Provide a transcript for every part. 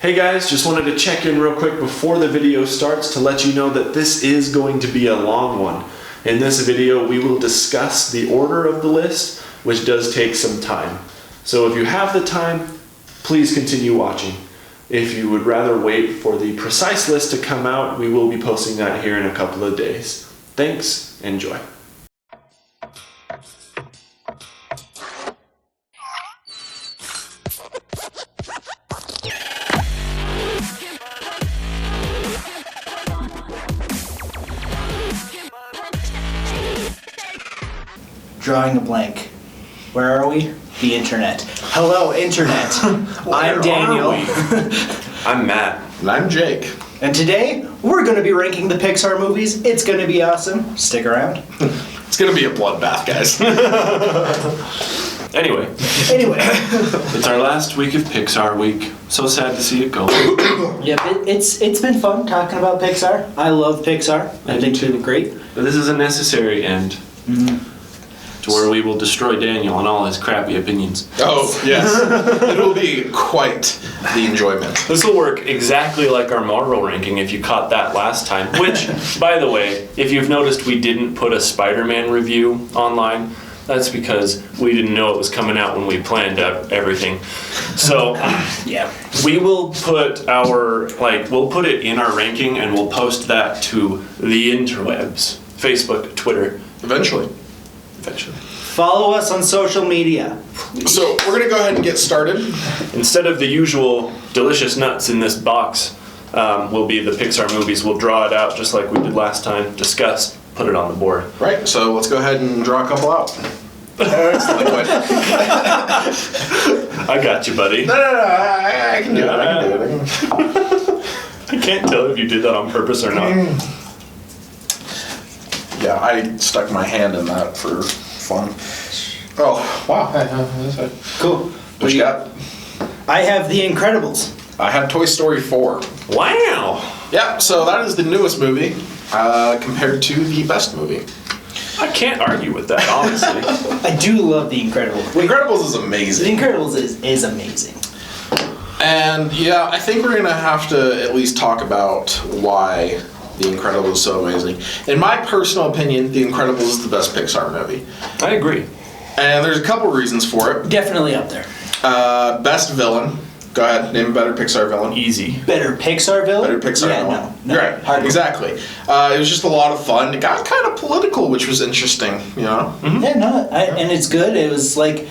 Hey guys, just wanted to check in real quick before the video starts to let you know that this is going to be a long one. In this video, we will discuss the order of the list, which does take some time. So if you have the time, please continue watching. If you would rather wait for the precise list to come out, we will be posting that here in a couple of days. Thanks, enjoy. Drawing a blank. Where are we? The internet. Hello, internet. I'm Daniel. I'm Matt. And I'm Jake. And today, we're going to be ranking the Pixar movies. It's going to be awesome. Stick around. It's going to be a bloodbath, guys. Anyway, it's our last week of Pixar week. So sad to see it go. Yep, it's been fun talking about Pixar. I love Pixar. I think they did great. But this is a necessary end. To where we will destroy Daniel and all his crappy opinions. Oh, yes. It will be quite the enjoyment. This will work exactly like our Marvel ranking if you caught that last time. Which, by the way, if you've noticed we didn't put a Spider-Man review online, that's because we didn't know it was coming out when we planned everything. So, Yeah. we will put we'll put it in our ranking and we'll post that to the interwebs. Facebook, Twitter. Eventually. Follow us on social media. So, we're going to go ahead and get started. Instead of the usual delicious nuts in this box, will be the Pixar movies. We'll draw it out just like we did last time, discuss, put it on the board. Right, so let's go ahead and draw a couple out. I got you, buddy. No, I can do it. I can't tell if you did that on purpose or not. Yeah, I stuck my hand in that for fun. Oh, wow. Cool. What you got? I have The Incredibles. I have Toy Story 4. Wow! Yeah, so that is the newest movie compared to the best movie. I can't argue with that, honestly. I do love The Incredibles. The Incredibles is amazing. The Incredibles is amazing. And yeah, I think we're gonna have to at least talk about why The Incredibles is so amazing. In my personal opinion, The Incredibles is the best Pixar movie. I agree. And there's a couple reasons for it. Definitely up there. Best villain. Go ahead, name a better Pixar villain. Easy. Better Pixar villain? Better Pixar villain. No. Right, Hard. exactly. It was just a lot of fun. It got kind of political, which was interesting, you know? Mm-hmm. Yeah, no, and it's good. It was like,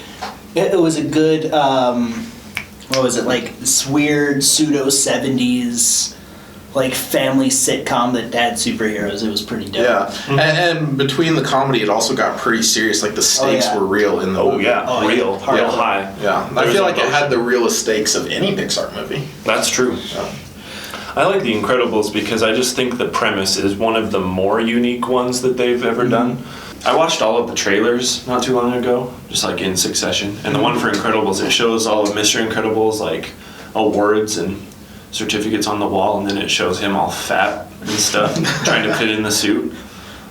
it was a good, what was it, like this weird pseudo 70s, like family sitcom that had superheroes. It was pretty dope. Yeah, and between the comedy, it also got pretty serious. Like the stakes were real in the movie. Real high. Yeah, I feel like it had the realest stakes of any Pixar movie. That's true. Yeah. I like The Incredibles because I just think the premise is one of the more unique ones that they've ever done. I watched all of the trailers not too long ago, just like in succession. And the one for Incredibles, it shows all of Mr. Incredible's like awards and certificates on the wall, and then it shows him all fat and stuff, trying to fit in the suit.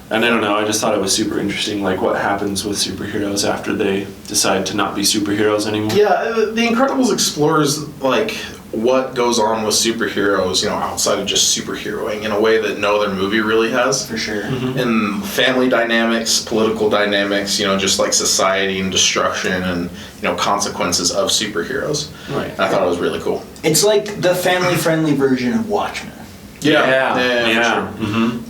And I don't know, I just thought it was super interesting, like what happens with superheroes after they decide to not be superheroes anymore. Yeah, The Incredibles explores like what goes on with superheroes, you know, outside of just superheroing in a way that no other movie really has. For sure. In family dynamics, political dynamics, you know, just like society and destruction and, you know, consequences of superheroes. Right. And I thought it was really cool. It's like the family-friendly version of Watchmen. Yeah. For sure. Mm-hmm.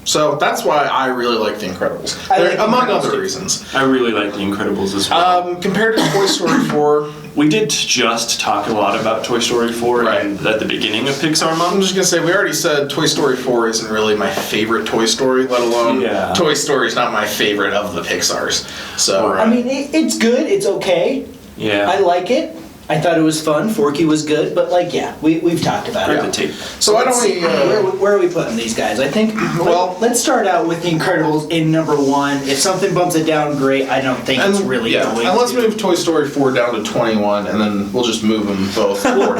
So that's why I really like The Incredibles. Among other reasons. I really like The Incredibles as well. Compared to Toy Story 4, we did just talk a lot about Toy Story 4 and at the beginning of Pixar Month. I'm just going to say, we already said Toy Story 4 isn't really my favorite Toy Story, let alone Toy Story is not my favorite of the Pixars. So I mean, it's good. It's okay. Yeah. I like it. I thought it was fun. Forky was good, but like, we've talked about it. The tape. So why don't we... where are we putting these guys? I think, let's start out with The Incredibles in number 1. If something bumps it down, great. I don't think it's really going to. And let's move Toy Story 4 down to 21, and then we'll just move them both forward.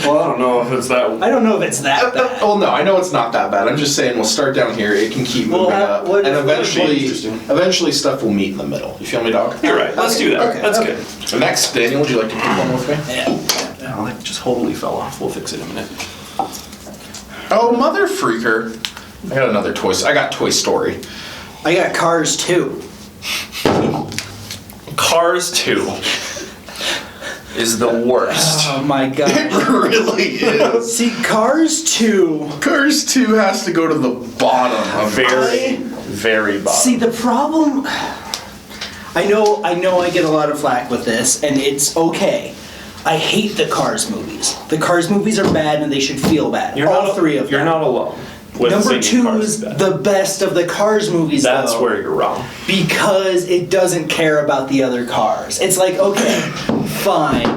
Well, I don't know if it's that... I don't know if it's that bad. Well, no, I know it's not that bad. I'm just saying we'll start down here. It can keep moving up. And eventually stuff will meet in the middle. You feel me, dog? You're right. Let's do that. Okay. That's good. So next, Daniel, would you like to pick one with me? Yeah. hell, that just totally fell off. We'll fix it in a minute. Oh, mother freaker. I got another Toy Story. I got Toy Story. I got Cars 2. Cars 2 is the worst. Oh my god. It really is. See, Cars 2. Cars 2 has to go to the bottom of Very, very bottom. See, the problem. I know I get a lot of flack with this, and it's okay. I hate the Cars movies. The Cars movies are bad, and they should feel bad. All three of them. You're not alone. With Number singing 2 Cars is bad. the best of the Cars movies, That's though, where you're wrong. because it doesn't care about the other cars. It's like, okay, fine,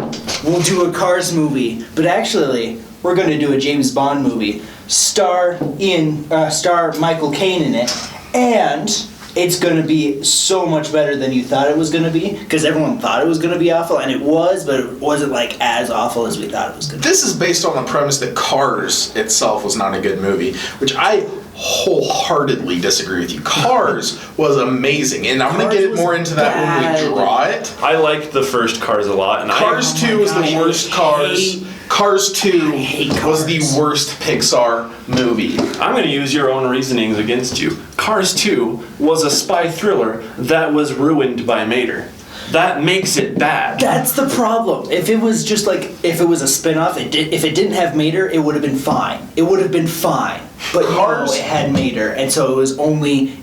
we'll do a Cars movie, but actually, we're going to do a James Bond movie. Star Michael Caine in it, and it's going to be so much better than you thought it was going to be, because everyone thought it was going to be awful, and it was, but it wasn't like as awful as we thought it was going to be. This is based on the premise that Cars itself was not a good movie, which I wholeheartedly disagree with you. Cars was amazing, and I'm going to Cars get was into that when bad. we draw it. I liked the first Cars a lot, and Cars 2 was gosh, the worst I Cars. hate- Cars 2 hate was the Cars. worst Pixar movie. I'm going to use your own reasonings against you. Cars 2 was a spy thriller that was ruined by Mater. That makes it bad. That's the problem. If it was just like, if it was a spin-off, if it didn't have Mater, it would have been fine. It would have been fine. But Cars- no, it had Mater, and so it was only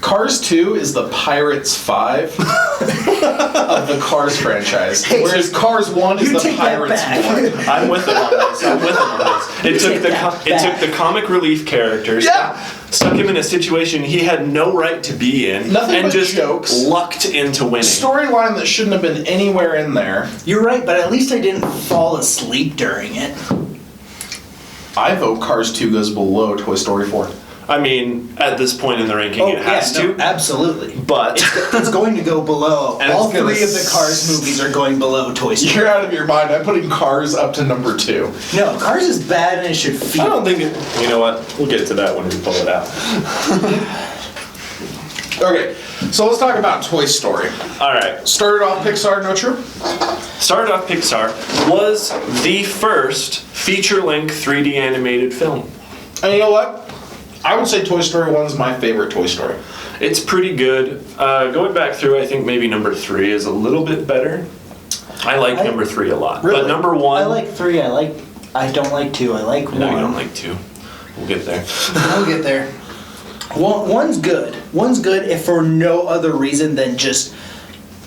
Cars 2 is the Pirates 5 of the Cars franchise, Hey, whereas Cars 1 is you the take that Pirates back. 1. I'm with him on this. It took take that back. the comic relief characters, Yeah. stuck him in a situation he had no right to be in, Nothing and but just jokes. lucked into winning. Storyline that shouldn't have been anywhere in there. You're right, but at least I didn't fall asleep during it. I vote Cars 2 goes below Toy Story 4. I mean, at this point in the ranking, it has to. absolutely. But It's going to go below. And All it's gonna three of the Cars movies are going below Toy Story. You're out of your mind. I'm putting Cars up to number 2. No, Cars is bad and it should feel. I don't think it. You know what? We'll get to that when we pull it out. Okay, so let's talk about Toy Story. All right. Started off Pixar, no true? Started off Pixar was the first feature-length 3D animated film. And you know what? I would say Toy Story 1 is my favorite Toy Story. It's pretty good. Going back through, I think maybe number 3 is a little bit better. I like number 3 a lot. Really? But number 1... I like 3. I don't like 2. I like 1. No, you don't like 2. We'll get there. We'll get there. One's good. One's good if for no other reason than just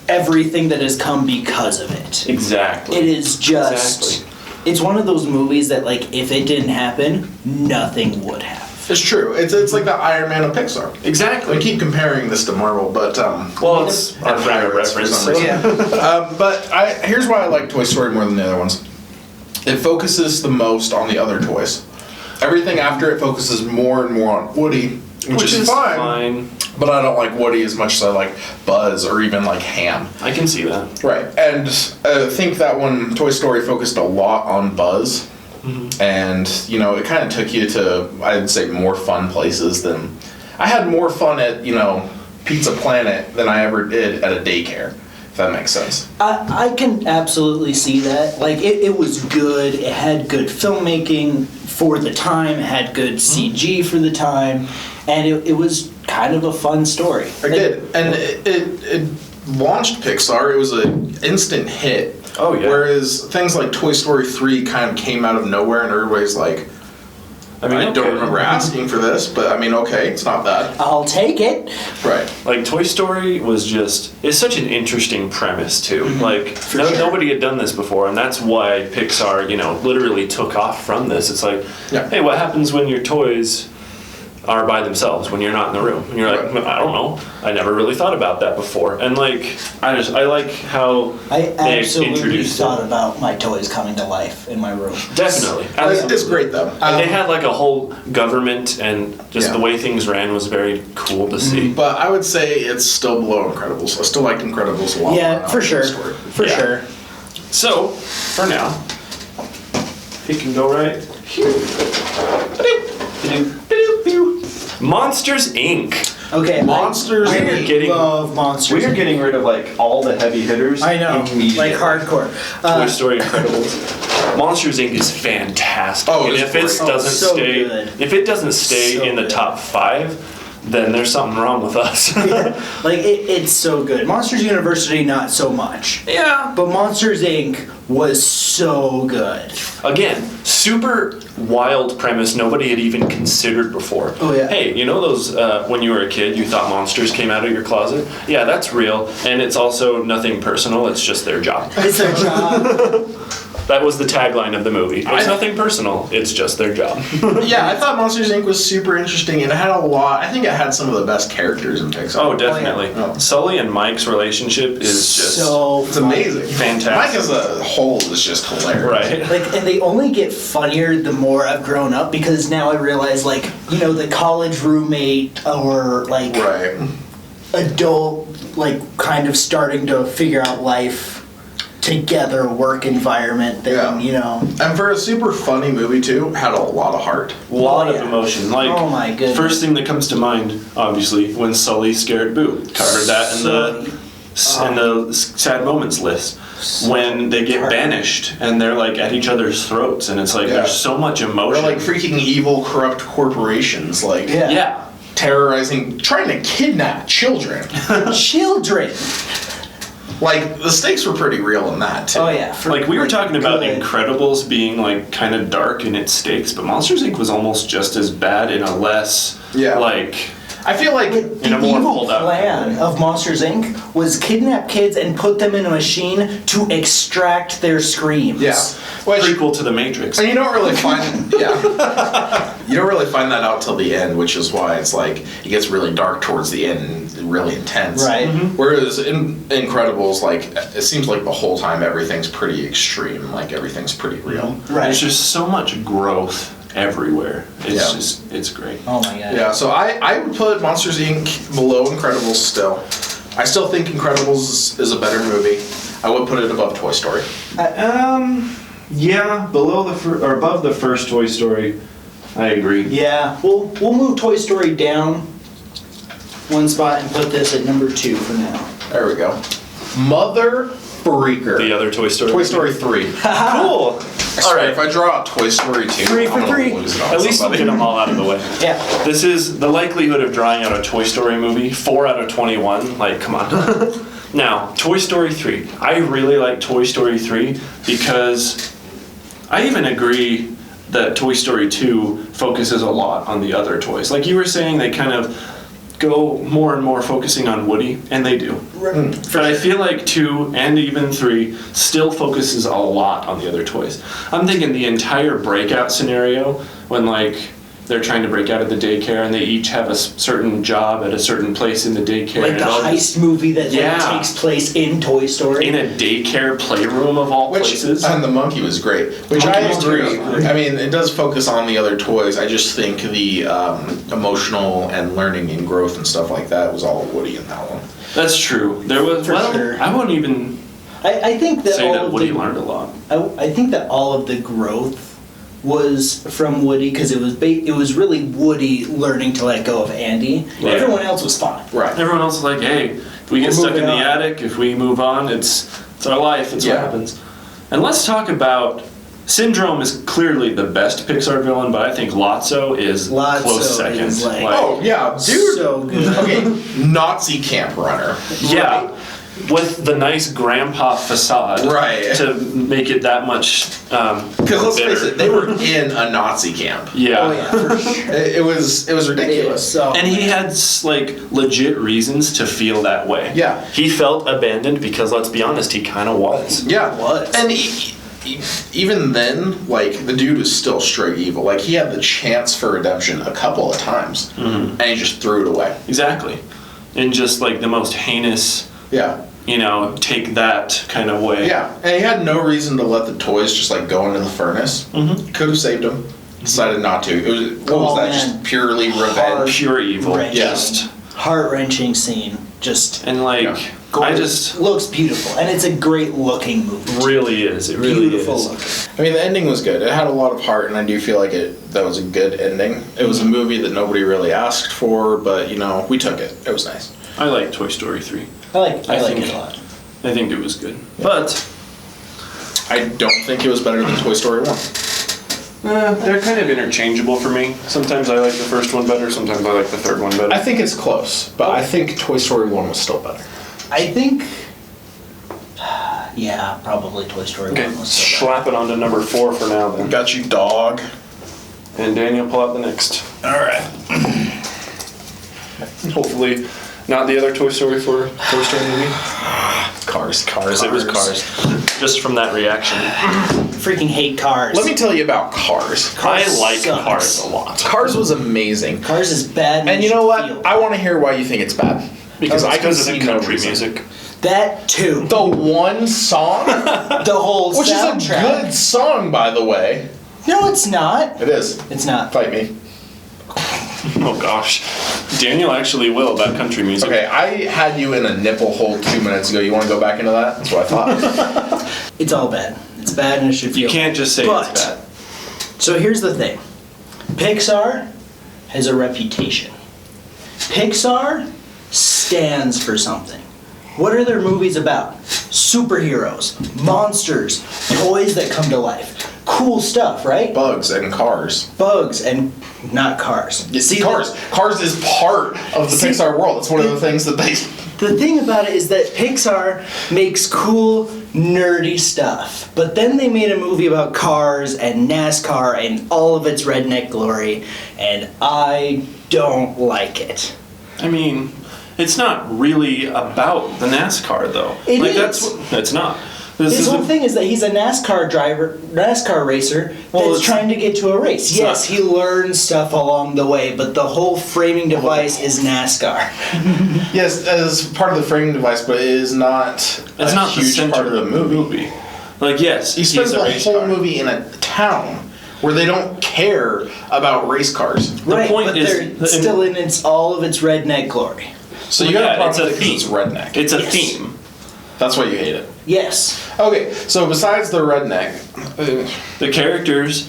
everything that has come because of it. Exactly. It is just... Exactly. It's one of those movies that, like, if it didn't happen, nothing would have. It's true. It's like the Iron Man of Pixar. Exactly. We keep comparing this to Marvel, but Well, it's our frame of Pirates for reference. some reason. But here's why I like Toy Story more than the other ones. It focuses the most on the other toys. Everything after it focuses more and more on Woody, which is fine. But I don't like Woody as much as I like Buzz or even like Ham. I can see that. Right. And I think that one, Toy Story focused a lot on Buzz. Mm-hmm. And, you know, it kind of took you to, I'd say, more fun places than... I had more fun at, you know, Pizza Planet than I ever did at a daycare, if that makes sense. I can absolutely see that. Like, it was good. It had good filmmaking for the time. It had good CG for the time. And it was kind of a fun story. It did. And it launched Pixar. It was an instant hit. Oh, yeah. Whereas things like Toy Story 3 kind of came out of nowhere and everybody's like, I don't remember asking for this, but I mean, okay, it's not bad. I'll take it. Right. Like, Toy Story was just... It's such an interesting premise, too. Like, Sure. nobody had done this before, and that's why Pixar, you know, literally took off from this. It's like, hey, what happens when your toys are by themselves, when you're not in the room? And you're like, Right. I don't know. I never really thought about that before. And, like, I like how I they absolutely introduced thought it. about my toys coming to life in my room. Definitely. It's Absolutely. great, though. And they had, like, a whole government, and just the way things ran was very cool to see. But I would say it's still below Incredibles. I still like Incredibles a lot. Yeah, more for than sure. Toy Story. For Yeah. sure. So, for now, he can go right here. Monsters, Inc. Okay. Monsters, We are Inc. getting- love monsters. We are getting rid of like all the heavy hitters. I know, immediately. like hardcore. Toy Story, Incredibles. Monsters Inc. is fantastic. Oh, and it's if it great. doesn't so stay, good. if it doesn't stay So in the good. top 5, then there's something wrong with us. Like it's so good. Monsters University, not so much. Yeah. But Monsters Inc. was so good. Again, super wild premise nobody had even considered before. Oh, yeah. Hey, you know those, when you were a kid, you thought monsters came out of your closet? Yeah, that's real. And it's also nothing personal, it's just their job. It's their job. That was the tagline of the movie. It's nothing personal, it's just their job. Yeah, I thought Monsters Inc. was super interesting, and it had a lot. I think it had some of the best characters in Pixar. Oh, definitely. Oh. Sully and Mike's relationship is just so It's amazing. fantastic. Mike as a whole is just hilarious. Right. Like, and they only get funnier the more I've grown up, because now I realize, like, you know, the college roommate or like Right. adult, like, kind of starting to figure out life together work environment thing, Yeah. you know. And for a super funny movie too, had a lot of heart. A lot Oh, of yeah. emotion. Like, Oh, my goodness. first thing that comes to mind, obviously, when Sully scared Boo. Covered that in the sad moments list. When they get banished and they're like at each other's throats, and it's like Yeah. there's so much They're emotion. like freaking evil, corrupt corporations, like Yeah. Yeah. terrorizing, trying to kidnap children. Children. Like the stakes were pretty real in that too. Oh yeah. for- Like we were talking about good. Incredibles being like kind of dark in its stakes, but Monsters Inc. was almost just as bad in a less Yeah. like I feel like in a The more evil pulled out plan of Monsters Inc. was kidnap kids and put them in a machine to extract their screams. yeah, which prequel to the Matrix. and you don't really find you don't really find that out till the end, which is why it's like it gets really dark towards the end and really intense. Right. Whereas in Incredibles, like it seems like the whole time everything's pretty extreme, like everything's pretty real. Right. There's just so much growth everywhere. It's Yeah. it's great. Oh my god. Yeah, so I would put Monsters Inc. below Incredibles still. I still think Incredibles is a better movie. I would put it above Toy Story. Yeah, below or above the first Toy Story, I agree. Yeah. We'll move Toy Story down one spot and put this at number 2 for now. There we go. Mother Freaker. The other Toy Story. Toy Story 3. Cool. All right, if I draw out Toy Story 2, 3 I'm for gonna 3. lose it on At least we'll somebody. get them all out of the way. Yeah. This is the likelihood of drawing out a Toy Story movie. 4 out of 21. Like, come on. Now, Toy Story 3. I really like Toy Story 3 because I even agree that Toy Story 2 focuses a lot on the other toys. Like you were saying, they kind of go more and more focusing on Woody, and they do. But I feel like 2 and even 3 still focuses a lot on the other toys. I'm thinking the entire breakout scenario when like they're trying to break out of the daycare and they each have a certain job at a certain place in the daycare. Like and the it all heist movie that like, Yeah. takes place in Toy Story. in a daycare playroom of all places. And the monkey was great. Which Monkey I was agree. great. I mean, it does focus on the other toys. I just think the emotional and learning and growth and stuff like that was all Woody in that one. That's true. There was For well, sure. I wouldn't even I think that say all that of Woody the, learned a lot. I think that all of the growth was from Woody because it was really Woody learning to let go of Andy. Yeah. Everyone else was fine. Right. Everyone else is like, hey, if we get We're stuck in the moving on. attic, if we move on, it's our life, it's what Yeah. happens. And let's talk about Syndrome is clearly the best Pixar villain, but I think Lotso is Lotso close second. is like- Oh, yeah, dude. So good. Okay, Nazi camp runner. yeah, with the nice grandpa facade, Right. to make it that much. Because let's bitter. face it, they were in a Nazi camp. Yeah. Oh yeah, for sure. It was ridiculous. So And he had like legit reasons to feel that way. Yeah. He felt abandoned because, let's be honest, he kind of was. Yeah, Was. and even then, like the dude was still straight evil. Like he had the chance for redemption a couple of times, and he just threw it away. Exactly. In just like the most heinous, Yeah, take that kind of way. yeah, and he had no reason to let the toys just like go into the furnace. Could have saved him. Decided not to. It was what was Oh, that? man. Just purely revenge. Pure evil. Right. Just. heart-wrenching scene. Just And like, Yeah. I just. looks beautiful, and it's a great looking movie. Really is. It really Beautiful is. looking. I mean, the ending was good. It had a lot of heart, and I do feel like that was a good ending. It was a movie that nobody really asked for, but we took it. It was nice. I like Toy Story 3. I like I it think- a lot. I think it was good. But I don't think it was better than Toy Story 1. They're kind of interchangeable for me. Sometimes I like the first one better, sometimes I like the third one better. I think it's close, but I think Toy Story 1 was still better. I think, yeah, probably Toy Story 1 was still better. Slap it on to number 4 for now then. Got you, dog. And Daniel, pull out the next. Alright. Hopefully not the other Toy Story for Toy Story movie. Cars. It was Cars. Just from that reaction. Freaking hate Cars. Let me tell you about Cars. I like sucks. Cars a lot. Cars was amazing. Cars is bad. And you know what? feel I want to hear why you think it's bad. Because I can Because of see the no country reason. music. that too. The one song, The whole which is a soundtrack. good song, by the way. No, it's not. It is. It's not. Fight me. Oh gosh. Daniel actually will about country music. Okay, I had you in a nipple hole 2 minutes ago. You want to go back into that? That's what I thought. It's all bad. It's bad and it should feel. You can't just say But- it's bad. So here's the thing. Pixar has a reputation. Pixar stands for something. What are their movies about? Superheroes, monsters, toys that come to life. Cool stuff, right? Bugs and cars. Bugs and not cars. See, Cars. Cars is part of the See, Pixar world. It's one of the things that they... The thing about it is that Pixar makes cool, nerdy stuff. But then they made a movie about cars and NASCAR and all of its redneck glory, and I don't like it. I mean, it's not really about the NASCAR though. It is. It's not. This His is whole thing is that he's a NASCAR racer Well, that's it's- trying to get to a race. it's Yes, not- he learns stuff along the way, but the whole framing device is NASCAR. Yes, as part of the framing device, but it is not It's a not the huge center part of the movie. Like yes, He he's spends a the race whole car. movie in a town where they don't care about race cars. Right, point but is- they're still in all of its redneck glory. So you Well, got yeah, a problem it's a with it 'cause it's theme. redneck. It's a Yes. theme. That's why you hate it. Yes. Okay, so besides the redneck, The characters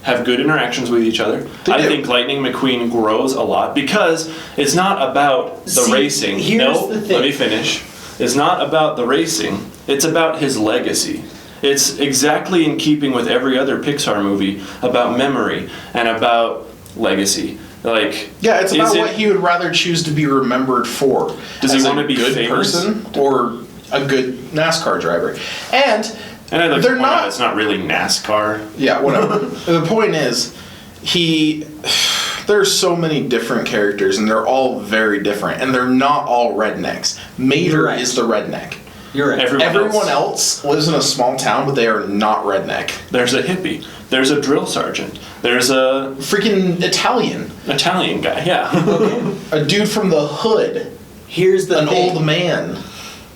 have good interactions with each other. They I do. think Lightning McQueen grows a lot because it's not about the See, racing. here's No, the thing. let me finish. It's not about the racing. It's about his legacy. It's exactly in keeping with every other Pixar movie about memory and about legacy. Like yeah, it's about is it- what he would rather choose to be remembered for. Does he As a wanna be good famous? person or a good NASCAR driver? And And I'd like to they're point out not. it's not really NASCAR. Yeah, whatever. The point is, there's so many different characters, and they're all very different, and they're not all rednecks. Mater You're right. is the redneck. You're right. Everyone else lives in a small town, but they are not redneck. There's a hippie. There's a drill sergeant. There's a Freaking Italian. Italian guy. Yeah. A dude from the hood. Here's the An thing. old man.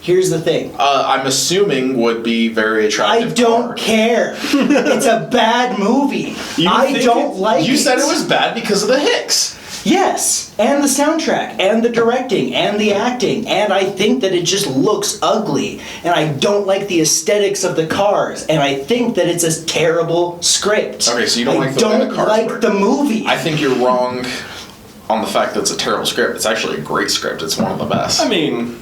Here's the thing. I'm assuming would be very I attractive. don't car. care. It's a bad movie. You I think don't like it. You said it was bad because of the Hicks. Yes, and the soundtrack, and the directing, and the acting, and I think that it just looks ugly, and I don't like the aesthetics of the cars, and I think that it's a terrible script. Okay, so you don't I like the way the don't cars like work. the movie. I think you're wrong on the fact that it's a terrible script. It's actually a great script. It's one of the best. I mean,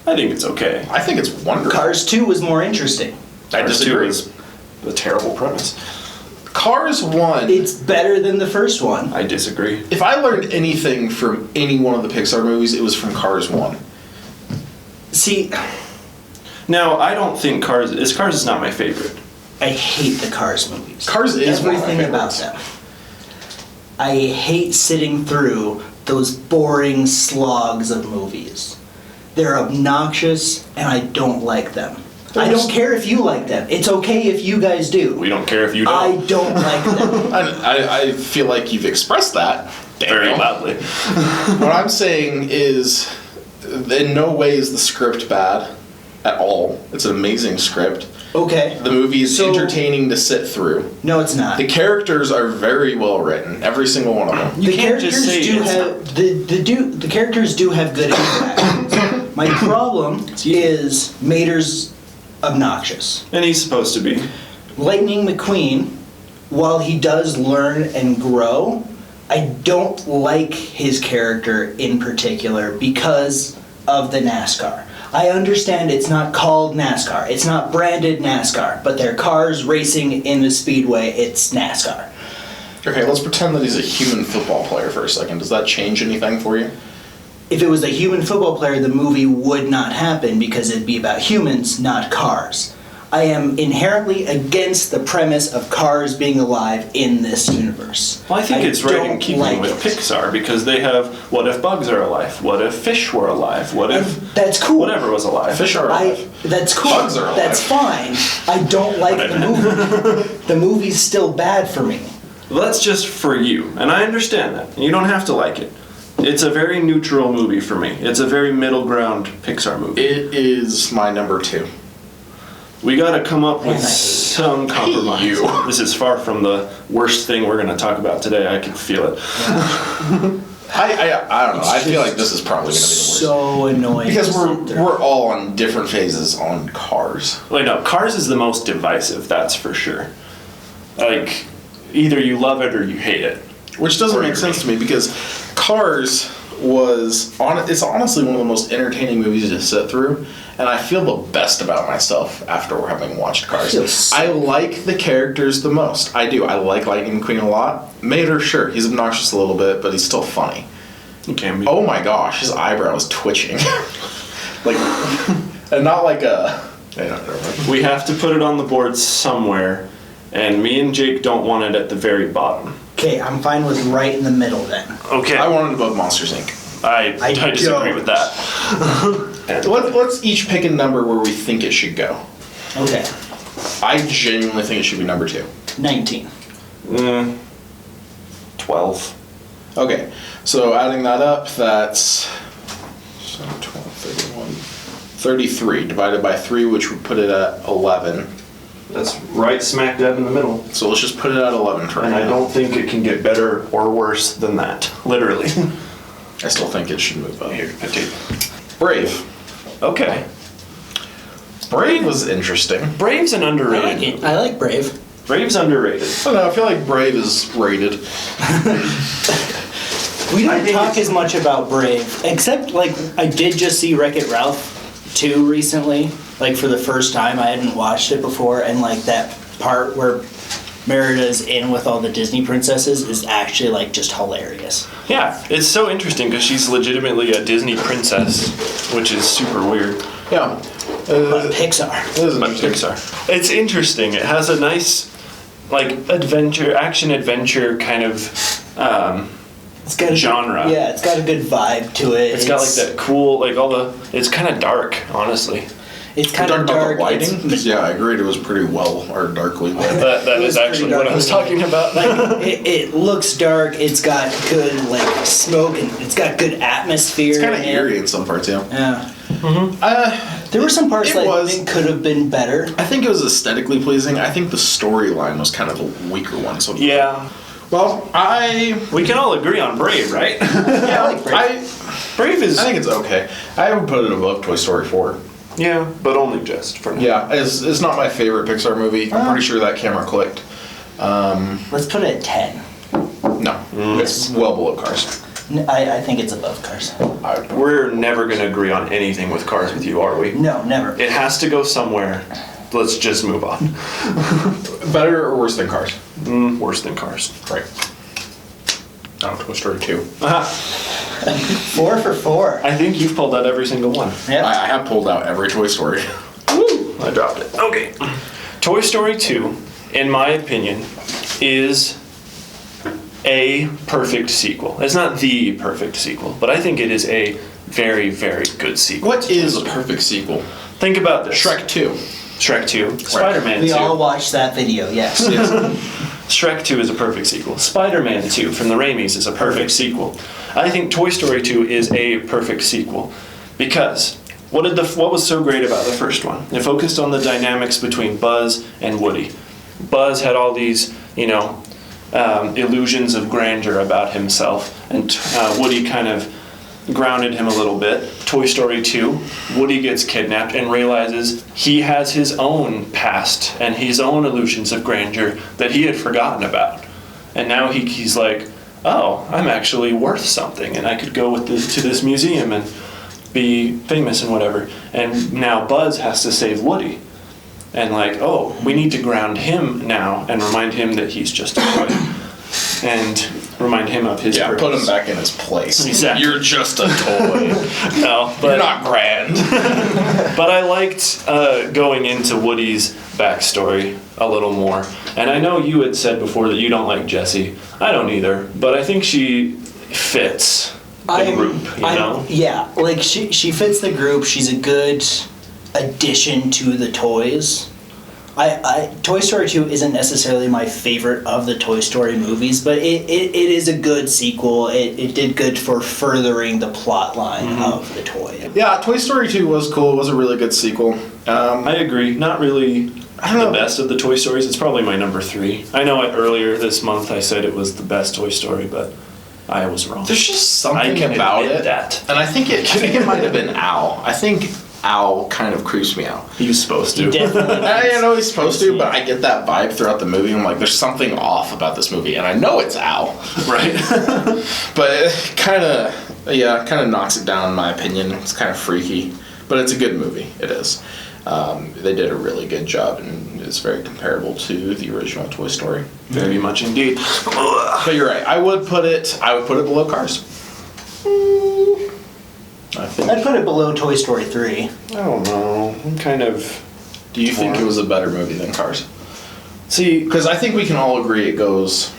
I think it's okay. I think it's wonderful. Cars 2 was more interesting. I Cars 2 disagree. is a terrible premise. Cars 1. It's better than the first one. I disagree. If I learned anything from any one of the Pixar movies, it was from Cars 1. See, Now, I don't think Cars is not my favorite. I hate the Cars movies. Cars is one of my everything about favorites. them. I hate sitting through those boring slogs of movies. They're obnoxious, and I don't like them. I don't care if you like them. It's okay if you guys do. We don't care if you don't. I don't like them. I feel like you've expressed that Very Daniel. loudly. What I'm saying is, in no way is the script bad at all. It's an amazing script. Okay. The movie is So- entertaining to sit through. No, it's not. The characters are very well written, every single one of them. You the can't just characters say do it's have the characters do have good interactions. My problem is Mater's obnoxious. And he's supposed to be. Lightning McQueen, while he does learn and grow, I don't like his character in particular because of the NASCAR. I understand it's not called NASCAR. It's not branded NASCAR, but they're cars racing in the speedway. It's NASCAR. Okay, let's pretend that he's a human football player for a second. Does that change anything for you? If it was a human football player, the movie would not happen because it'd be about humans, not cars. I am inherently against the premise of cars being alive in this universe. Well, I think it's right in don't keeping like with it. Pixar because they have what if bugs are alive? What if fish were alive? What And if that's cool. whatever was alive? Fish are alive. That's cool. Bugs are alive. That's fine. I don't like the movie. The movie's still bad for me. Well, that's just for you, and I understand that. You don't have to like it. It's a very neutral movie for me. It's a very middle ground Pixar movie. It is my number 2. We got to come up with Man, I hate some compromise. you. This is far from the worst thing we're going to talk about today. I can feel it. I don't know. I feel like this is probably going to be the worst. So annoying. Because to sit through. we're all on different phases on Cars. Wait, no, Cars is the most divisive, that's for sure. Like, either you love it or you hate it. Which doesn't make sense to me because Cars it's honestly one of the most entertaining movies to sit through, and I feel the best about myself after having watched Cars. I like the characters the most. I do. I like Lightning McQueen a lot. Mater, sure, he's obnoxious a little bit, but he's still funny. He can be. Oh my gosh, his eyebrow is twitching. Like, and not like a... I don't know. We have to put it on the board somewhere, and me and Jake don't want it at the very bottom. Okay, I'm fine with right in the middle then. Okay. I want it above Monsters, Inc. I disagree with that. Let's each pick a number where we think it should go. Okay, I genuinely think it should be number 2. 19. 12. Okay, so adding that up, that's 7, 12, 31, 33 divided by 3, which would put it at 11. That's right smack dab in the middle. So let's just put it at 11 for And right I now. don't think it can get better or worse than that. Literally. I still think it should move up. Here, potato. Brave. Okay. Brave was interesting. Brave's an I underrated like it. movie. I like Brave. Brave's underrated. I don't know, I feel like Brave is rated. We I don't think talk it's- as much about Brave, except like I did just see Wreck-It Ralph 2 recently, like for the first time. I hadn't watched it before, and like that part where Merida's in with all the Disney princesses is actually like just hilarious. Yeah, it's so interesting because she's legitimately a Disney princess, which is super weird. Yeah. But Pixar. It is But interesting. Pixar. It's interesting. It has a nice, like, action adventure kind of It's got a genre. Yeah, it's got a good vibe to it. It's got like that cool, like all the. It's kind of dark, honestly. It's You're kind of talking about dark. the lighting? It's- Yeah, I agreed. It was pretty well or darkly lit. That It is was actually pretty what I was dark. talking about. like it looks dark. It's got good like smoke and it's got good atmosphere. It's kind of in it. eerie in some parts, yeah. Yeah. There were some parts It that I was- think could have been better. I think it was aesthetically pleasing. I think the storyline was kind of a weaker one. So Yeah, well, we can all agree on Brave, right? Yeah, I like Brave. Brave is. I think it's okay. I would put it above Toy Story 4. Yeah, but only just for now. Yeah, it's not my favorite Pixar movie. I'm pretty sure that camera clicked. Let's put it at 10. No, it's well below Cars. I think it's above Cars. We're never going to agree on anything with Cars with you, are we? No, never. It has to go somewhere. Let's just move on. Better or worse than Cars? Worse than Cars. Right. Oh, Toy Story 2. 4 for 4. I think you've pulled out every single one. Yep. I have pulled out every Toy Story. Woo! I dropped it. Okay. Toy Story 2, in my opinion, is a perfect sequel. It's not the perfect sequel, but I think it is a very, very good sequel. What is a perfect sequel? Think about this. Shrek 2. Shrek 2. Spider-Man We 2. all watched that video, yes. Shrek 2 is a perfect sequel. Spider-Man 2 from the Raimis is a perfect sequel. I think Toy Story 2 is a perfect sequel because what was so great about the first one? It focused on the dynamics between Buzz and Woody. Buzz had all these, illusions of grandeur about himself, and Woody kind of grounded him a little bit. Toy Story 2, Woody gets kidnapped and realizes he has his own past and his own illusions of grandeur that he had forgotten about. And now he's like, oh, I'm actually worth something, and I could go to this museum and be famous and whatever. And now Buzz has to save Woody. And like, oh, we need to ground him now and remind him that he's just a toy. And remind him of his purpose. Put him back in his place. Exactly. You're just a toy. No, but You're not grand. But I liked going into Woody's backstory a little more. And I know you had said before that you don't like Jessie. I don't either. But I think she fits the group, you know? Yeah, like she fits the group. She's a good addition to the toys. Toy Story 2 isn't necessarily my favorite of the Toy Story movies, but it is a good sequel. It did good for furthering the plot line of the toy. Yeah, Toy Story 2 was cool. It was a really good sequel. I agree. Not really the best of the Toy Stories. It's probably my number 3. I know earlier this month I said it was the best Toy Story, but I was wrong. There's just something I about admit it. That. And I think it might have been Al. I think Al kind of creeps me out. He was supposed to. He definitely I know he's supposed to, but I get that vibe throughout the movie. I'm like, there's something off about this movie, and I know it's Al. Right. But it kind of knocks it down in my opinion. It's kind of freaky, but it's a good movie. It is. They did a really good job, and it's very comparable to the original Toy Story. Very much indeed. But you're right. I would put it below Cars. I think. I'd put it below Toy Story 3. I don't know. I'm kind of... Do you think it was a better movie than Cars? See, Because I think we can all agree it goes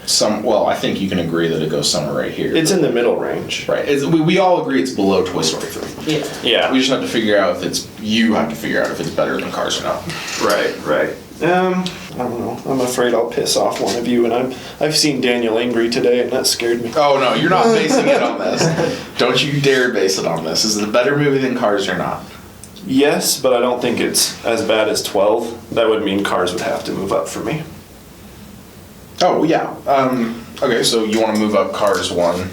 I think you can agree that it goes somewhere right here. it's in the middle range. Right. We all agree it's below Toy Story 3. Yeah. Yeah. We just have to figure out you have to figure out if it's better than Cars or not. Right. I don't know. I'm afraid I'll piss off one of you, and I've seen Daniel angry today, and that scared me. Oh no, you're not basing it on this. Don't you dare base it on this. Is it a better movie than Cars or not? Yes, but I don't think it's as bad as 12. That would mean Cars would have to move up for me. Oh yeah. Okay, so you want to move up Cars 1.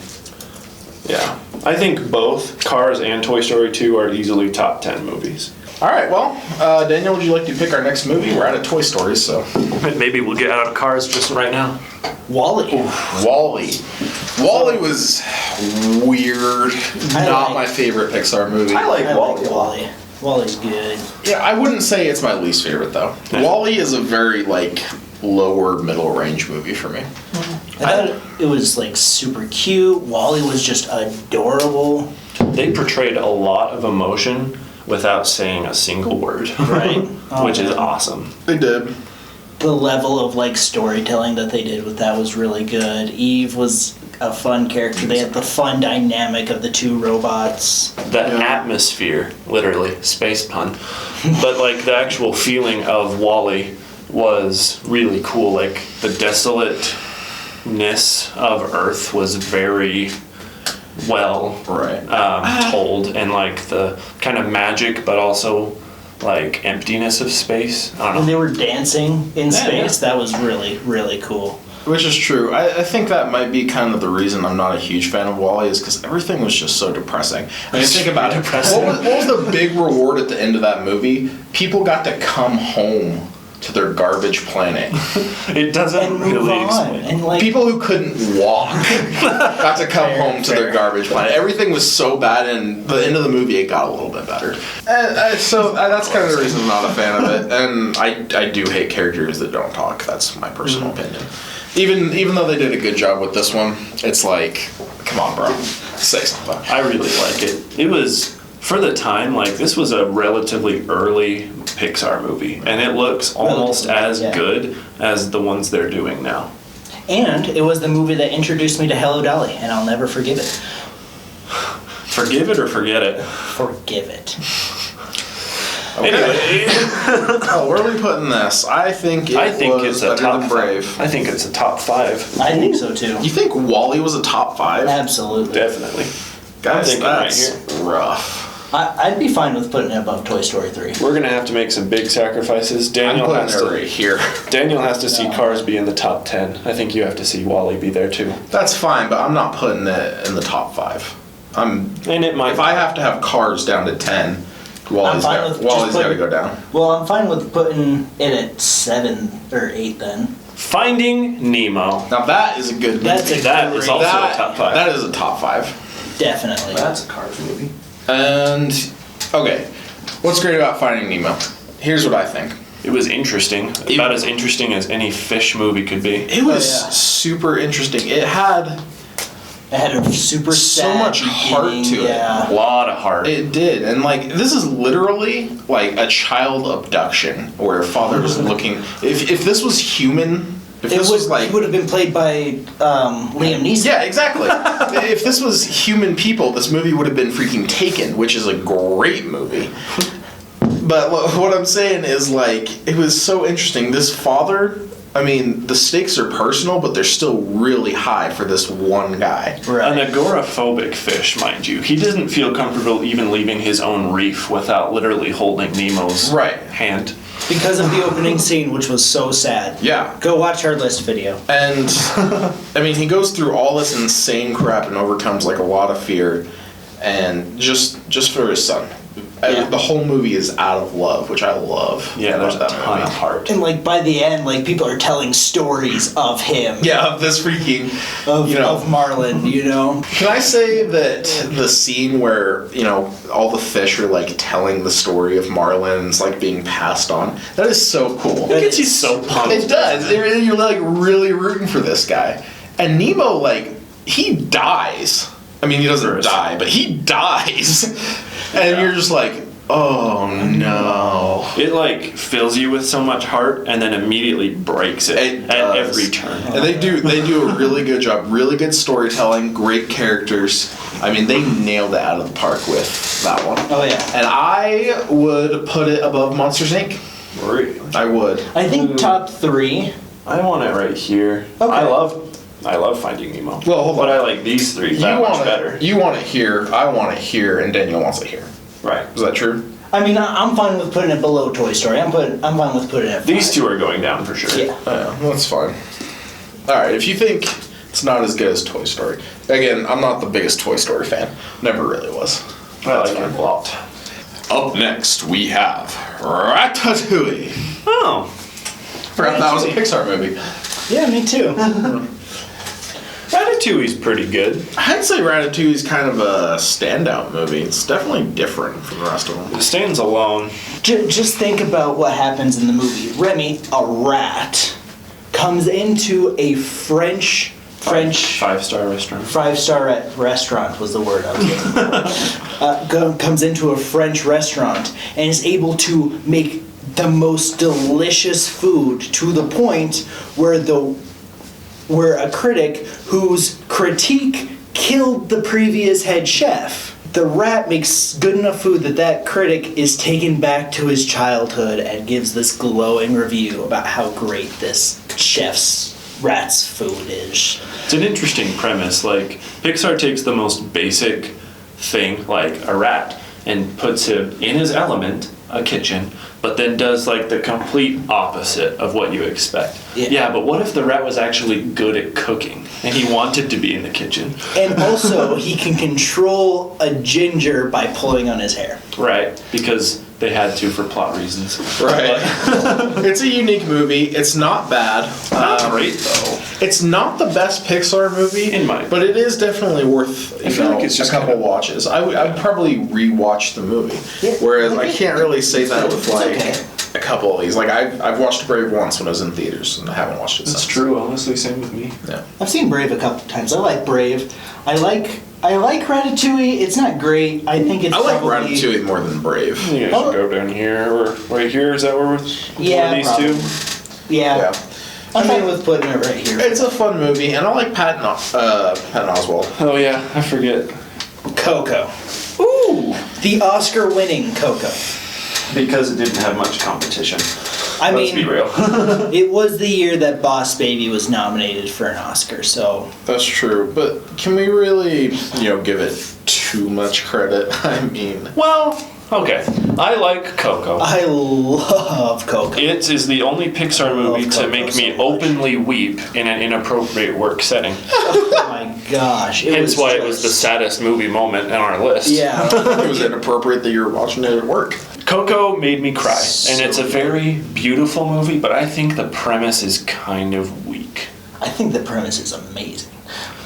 Yeah. I think both Cars and Toy Story 2 are easily top 10 movies. All right, well, Daniel, would you like to pick our next movie? We're out of Toy Story, so. Maybe we'll get out of Cars just right now. Wall-E. Wall-E. Wall-E was weird. Not my favorite Pixar movie. I like Wall-E. Wall-E. Wall-E's good. Yeah, I wouldn't say it's my least favorite though. Wall-E is a very lower middle range movie for me. I thought it was super cute. Wall-E was just adorable. They portrayed a lot of emotion without saying a single word. Right. Which is awesome. They did. The level of storytelling that they did with that was really good. Eve was a fun character. They had the fun dynamic of the two robots. The atmosphere, literally, space pun. But the actual feeling of Wall-E was really cool. The desolateness of Earth was very well told, and the kind of magic, but also emptiness of space. I don't know. When they were dancing in space, that was really, really cool. Which is true. I think that might be kind of the reason I'm not a huge fan of Wall-E is because everything was just so depressing. I mean, think about it. What was the big reward at the end of that movie? People got to come home to their garbage planet. It doesn't really explain. And people who couldn't walk got to come home to their garbage planet. Everything was so bad, and the end of the movie it got a little bit better. So that's kind of the reason I'm not a fan of it. And I do hate characters that don't talk. That's my personal opinion. Even though they did a good job with this one, it's come on, bro, say something. I really like it. It was, for the time, this was a relatively early Pixar movie, and it looks almost as good as the ones they're doing now. And it was the movie that introduced me to Hello Dolly, and I'll never forgive it. Forgive it or forget it? Forgive it. Okay. Anyway. Where are we putting this? I think it's a top Brave. 5. I think it's a top 5. I think so too. You think Wall-E was a top 5? Absolutely. Definitely. Guys, that's rough. I'd be fine with putting it above Toy Story 3. We're gonna have to make some big sacrifices. Daniel I'm has putting to it right here. Daniel has to see Cars be in the top 10. I think you have to see Wall-E be there too. That's fine, but I'm not putting it in the top 5. And it might. If I have to have Cars down to 10, Wall-E's got to go down. Well, I'm fine with putting it at 7 or 8 then. Finding Nemo. Now that is a good movie. That's That is also a top 5. That is a top 5. Definitely. That's a Cars movie. And okay, what's great about Finding Nemo? Here's what I think. It was interesting. About as interesting as any fish movie could be. It was super interesting. It had a super so sad much heart to it. yeah. A lot of heart. It did, and like this is literally like a child abduction where a father was looking. If this was human, if this was like, it would have been played by Liam Neeson. yeah, exactly. If this was human people, this movie would have been freaking Taken, which is a great movie. But what I'm saying is, like, it was so interesting. This father, I mean, the stakes are personal, but they're still really high for this one guy. Right. An agoraphobic fish, mind you. He doesn't feel comfortable even leaving his own reef without literally holding Nemo's hand. Because of the opening scene, which was so sad. Yeah. Go watch our list video. And, I mean, he goes through all this insane crap and overcomes, like, a lot of fear. And just for his son. Yeah. The whole movie is out of love, which I love. Yeah, there's a that ton movie. of heart. And like by the end, like people are telling stories of him. Yeah, of this freaking, Of Marlin, you know. Can I say that the scene where, all the fish are like telling the story of Marlin and it's like being passed on, that is so cool. It gets you so pumped. It does. You're like really rooting for this guy. And Nemo, like, he dies. I mean, he doesn't die, but he dies. And you're just like, oh no. It like fills you with so much heart and then immediately breaks it at every turn. And they do a really good job. Really good storytelling, great characters. I mean, they nailed it out of the park with that one. Oh yeah. And I would put it above Monsters Inc. Really? I would. I think top 3. I want it right here. Okay. I love Finding Nemo. Well, hold on. But I like these three that much better. You want it here, I want it here, and Daniel wants it here. Right. Is that true? I mean, I'm fine with putting it below Toy Story. I'm fine with putting it at 5. These two are going down for sure. Yeah. Well, that's fine. Alright, if you think it's not as good as Toy Story. Again, I'm not the biggest Toy Story fan. Never really was. I like it a lot. Up next, we have Ratatouille. Oh. Forgot that was a Pixar movie. Yeah, me too. Ratatouille's pretty good. I'd say Ratatouille is kind of a standout movie. It's definitely different from the rest of them. It stands alone. Just think about what happens in the movie. Remy, a rat, comes into a French 5-star restaurant. 5-star restaurant was the word I was looking for. Comes into a French restaurant and is able to make the most delicious food to the point where a critic whose critique killed the previous head chef. The rat makes good enough food that critic is taken back to his childhood and gives this glowing review about how great this rat's food is. It's an interesting premise. Like, Pixar takes the most basic thing, like a rat, and puts him in his element, a kitchen, but then does like the complete opposite of what you expect. Yeah, but what if the rat was actually good at cooking and he wanted to be in the kitchen? And also, he can control a ginger by pulling on his hair. Right, because they had to for plot reasons. Right. It's a unique movie. It's not bad. Not great though. It's not the best Pixar movie, but it is definitely worth I feel like it's just a couple watches. I'd probably rewatch the movie, whereas I can't really say that with like a couple of these. Like I've watched Brave once when I was in theaters, and I haven't watched it since. That's true. Honestly, same with me. Yeah. I've seen Brave a couple times. I like Brave. I like Ratatouille. It's not great. I think it's I like probably... Ratatouille more than Brave. You guys should go down here or right here. Is that where we're? Yeah, these probably. two. Yeah. I'm fine with putting it right here. It's a fun movie, and I like Patton Oswalt. Oh yeah, I forget. Coco. Ooh, the Oscar-winning Coco. Because it didn't have much competition. Let's be real. It was the year that Boss Baby was nominated for an Oscar, so... That's true, but can we really, give it too much credit? I mean... Well, okay. I like Coco. I love Coco. It is the only Pixar movie to make me openly weep in an inappropriate work setting. Oh my gosh. Hence why it was the saddest movie moment on our list. Yeah. It was inappropriate that you were watching it at work. Coco made me cry, and it's a very beautiful movie, but I think the premise is kind of weak. I think the premise is amazing.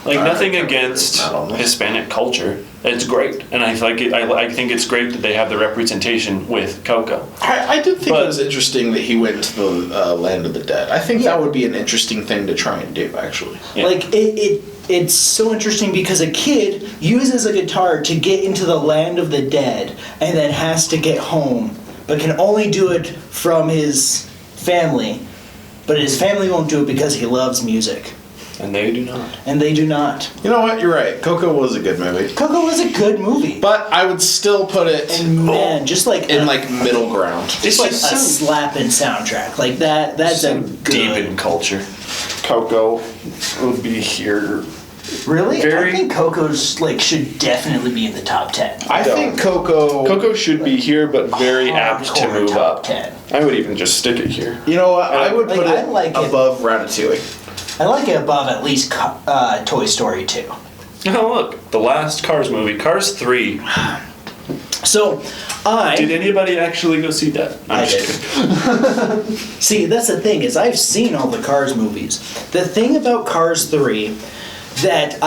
Like, nothing I against not on this. Hispanic culture. It's great, and I think it's great that they have the representation with Coco. I did think But- it was interesting that he went to the land of the dead. I think that would be an interesting thing to try and do, actually. Yeah. Like it's so interesting because a kid uses a guitar to get into the land of the dead and then has to get home, but can only do it from his family. But his family won't do it because he loves music. And they do not. And they do not. You know what? You're right. Coco was a good movie. Coco was a good movie. But I would still put it And man, just like in a, like middle ground. just like a so slapping soundtrack. Like that's so a good deep in culture. Coco would be here. Really? Very- I think Coco's like should definitely be in the top 10. I think Coco. Coco should be here, but very apt to Hardcore move top up. 10. I would even just stick it here. You know what? I would Like, put I it like it. above Ratatouille. I like it above at least Toy Story 2. Oh, look, the last Cars movie, Cars 3. So, Did anybody actually go see that? I'm I just did. kidding. See, that's the thing, is I've seen all the Cars movies. The thing about Cars 3 that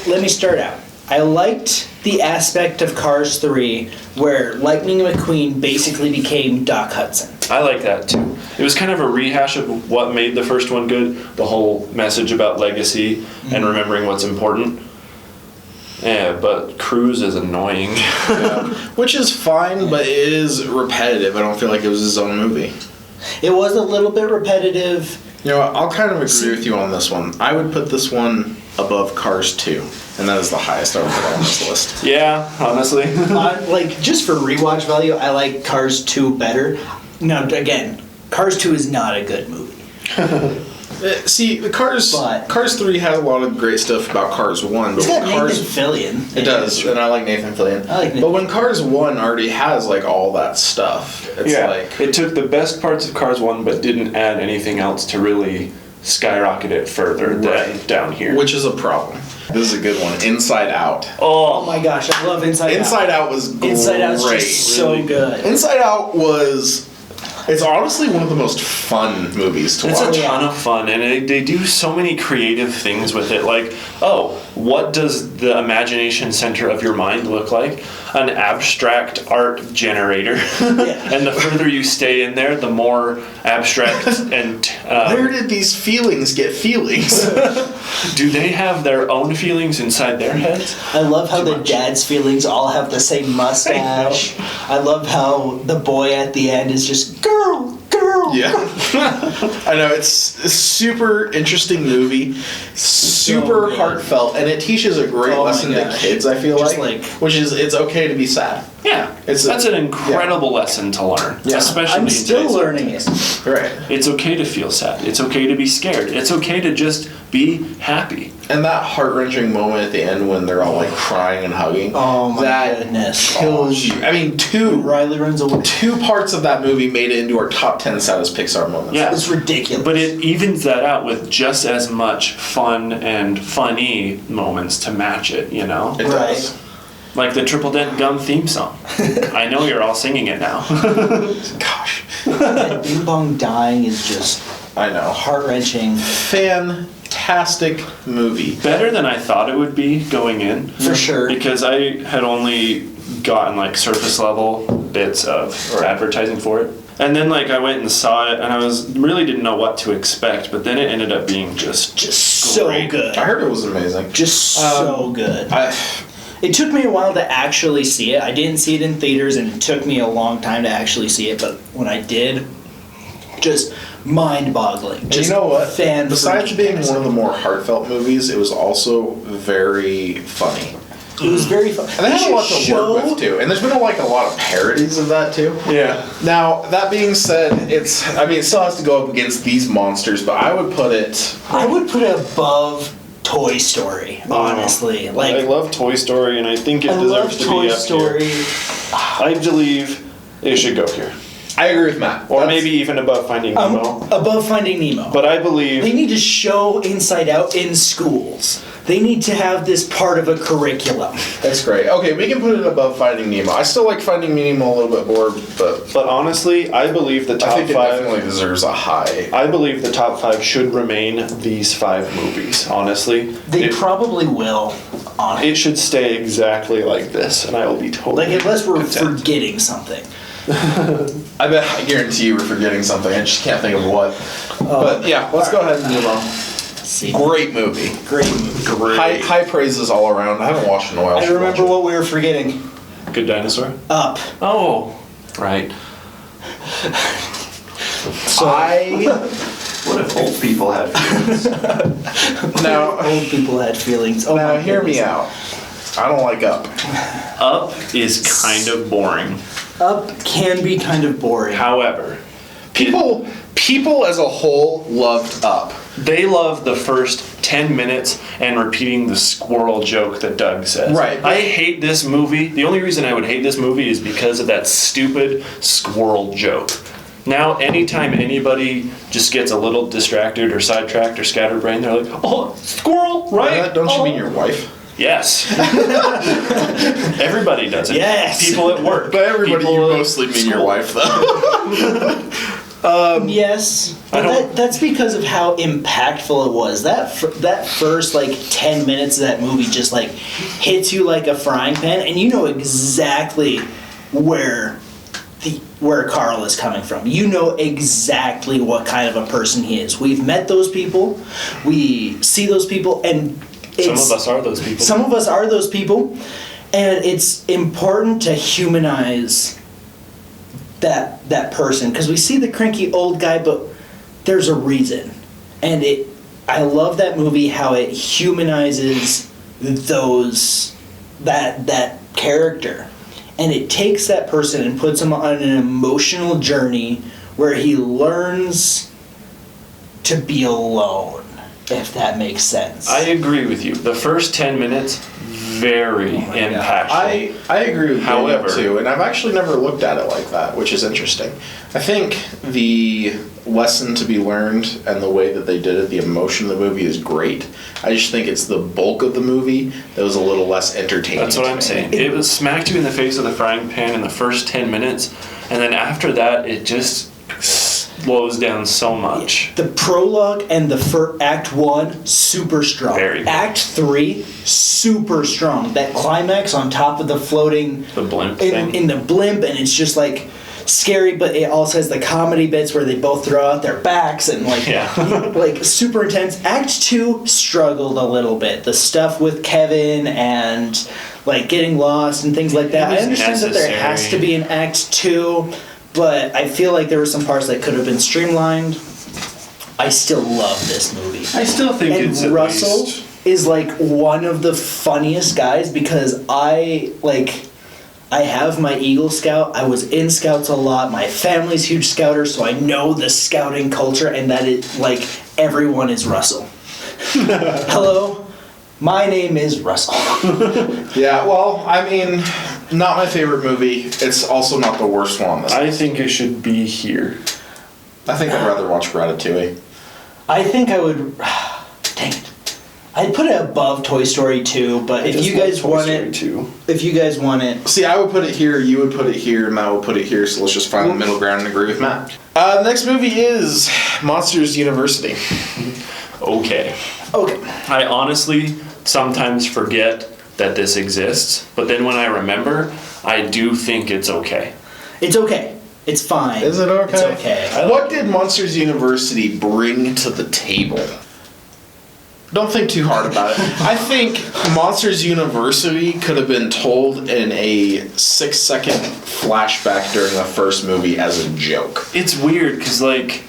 let me start out. I liked the aspect of Cars 3 where Lightning McQueen basically became Doc Hudson. I like that too. It was kind of a rehash of what made the first one good. The whole message about legacy and remembering what's important. Yeah, but Cruise is annoying. Yeah. Which is fine, but it is repetitive. I don't feel like it was his own movie. It was a little bit repetitive. You know what? I'll kind of agree with you on this one. I would put this one above Cars 2. And that is the highest I would put on this list. Yeah, honestly. Like, just for rewatch value, I like Cars 2 better. Now, again, Cars 2 is not a good movie. See, the Cars 3 has a lot of great stuff about Cars 1. It's But got Cars, Nathan Fillion. it does, and I like Nathan Fillion. I like Nathan. But when Cars 1 already has like all that stuff, it's Yeah, like it took the best parts of Cars 1 but didn't add anything else to really skyrocket it further Right. down here. which is a problem. This is a good one. Inside Out. Oh my gosh, I love Inside Out. Inside Out was great. Inside Out's just so Really good. Inside Out was. It's honestly one of the most fun movies to It's watch. a ton of fun, and they do so many creative things with it. Like, oh, what does the imagination center of your mind look like? An abstract art generator. And the further you stay in there, the more abstract and... Where did these feelings get feelings? do they have their own feelings inside their heads? I love how the dad's feelings all have the same mustache. I love how the boy at the end is just, girl. Yeah. I know, it's a super interesting movie, super good. heartfelt, and it teaches a great Oh my lesson to gosh. kids, I feel Just like, like- which is it's okay to be sad. Yeah, that's an incredible lesson to learn, especially I'm in still today's- learning it. Right. It's okay to feel sad. It's okay to be scared. It's okay to just be happy. And that heart-wrenching moment at the end when they're all like crying and hugging. Oh my that goodness. kills you. I mean, Riley runs away. two parts of that movie made it into our top 10 saddest Pixar moments. Yeah. It's ridiculous. But it evens that out with just as much fun and funny moments to match it, you know? It does. Like the Triple Dent Gum theme song. I know you're all singing it now. Gosh. And Bing Bong dying is just I know. heart-wrenching. Fantastic movie. Better than I thought it would be going in. For sure. Because I had only gotten like surface level bits of advertising for it. And then like I went and saw it and I really didn't know what to expect, but then it ended up being just So great. good. I heard it was amazing. Just so good. It took me a while to actually see it. I didn't see it in theaters, and it took me a long time to actually see it. But when I did, just mind-boggling. And you know what? Fan Besides being one of the more heartfelt movies, it was also very funny. it was very fun. And they had a lot to work with too. And there's been like a lot of parodies of that too. Yeah. Now that being said, it still has to go up against these monsters, but I would put it. I would put it above Toy Story, honestly. I Like, love Toy Story and I think it I love deserves to Toy be up Story. here. I believe it should go here. I agree with Matt. Or maybe even above Finding Nemo. Above Finding Nemo. But I believe... They need to show Inside Out in schools. They need to have this part of a curriculum. That's great. Okay, we can put it above Finding Nemo. I still like Finding Nemo a little bit more, but honestly, I believe the top I think it 5... definitely deserves a high. I believe the top 5 should remain these 5 movies, honestly. They probably will, honestly. It should stay exactly like this, and I will be totally Like, unless we're content. forgetting something. I guarantee you we're forgetting something. I just can't think of what. But yeah, let's go ahead and move on. See. Great movie. Great movie. Great. High praises all around. I haven't watched it in a while. I remember what we were forgetting. Good Dinosaur? Up. Oh, right. So, What if old people had feelings? Now, old people had feelings. Oh, now my hear me goodness. out. I don't like Up. Up is kind of boring. Up can be kind of boring. However, People as a whole loved Up. they love the first 10 minutes and repeating the squirrel joke that Doug says. Right. I hate this movie. The only reason I would hate this movie is because of that stupid squirrel joke. Now, anytime anybody just gets a little distracted or sidetracked or scatterbrained, they're like, oh, squirrel, right? Don't you Oh." mean your wife? Yes. Everybody does it. Yes. People at work. But everybody, People you at mostly mean your school. wife, though. Yes, but don't- that's because of how impactful it was. That first like 10 minutes of that movie just like hits you like a frying pan, and you know exactly where Carl is coming from. You know exactly what kind of a person he is. We've met those people, we see those people, and Some of us are those people. Some of us are those people, and it's important to humanize that person, because we see the cranky old guy, but there's a reason. And I love that movie, how it humanizes that character, and it takes that person and puts him on an emotional journey where he learns to be alone, if that makes sense. I agree with you. The first 10 minutes, very impactful. I agree with However- you too, and I've actually never looked at it like that, which is interesting. I think the lesson to be learned and the way that they did it, the emotion of the movie is great. I just think it's the bulk of the movie that was a little less entertaining. That's what to I'm me. saying. It was smacked you in the face with a frying pan in the first 10 minutes, and then after that, it just slows down so much. The prologue and the Act 1, super strong. Very good. Act 3, super strong. That climax on top of the floating... The blimp thing. In the blimp, and it's just like scary, but it also has the comedy bits where they both throw out their backs and like, Yeah. like super intense. Act 2 struggled a little bit. The stuff with Kevin and like getting lost and things like that. It was I understand that there has necessary. to be an Act 2, but I feel like there were some parts that could have been streamlined. I still love this movie. I still think And it's at Russell least- is like one of the funniest guys, because I have my Eagle Scout. I was in Scouts a lot. My family's huge Scouters, so I know the scouting culture, and that it like everyone is Russell. Hello, my name is Russell. Yeah, well, I mean, not my favorite movie. It's also not the worst one on this. I think it should be here. I think I'd rather watch Ratatouille. I think I would. Dang it. I'd put it above Toy Story 2, but if you guys want it, if you guys want it, See, I would put it here, you would put it here, and Matt would put it here, so let's just find the middle ground and agree with Matt. The next movie is Monsters University. Okay. okay. I honestly sometimes forget that this exists, but then when I remember, I do think it's okay. It's okay. It's fine. Is it okay? It's okay. What did Monsters University bring to the table? Don't think too hard about it. I think Monsters University could have been told in a 6-second flashback during the first movie as a joke. It's weird because, like,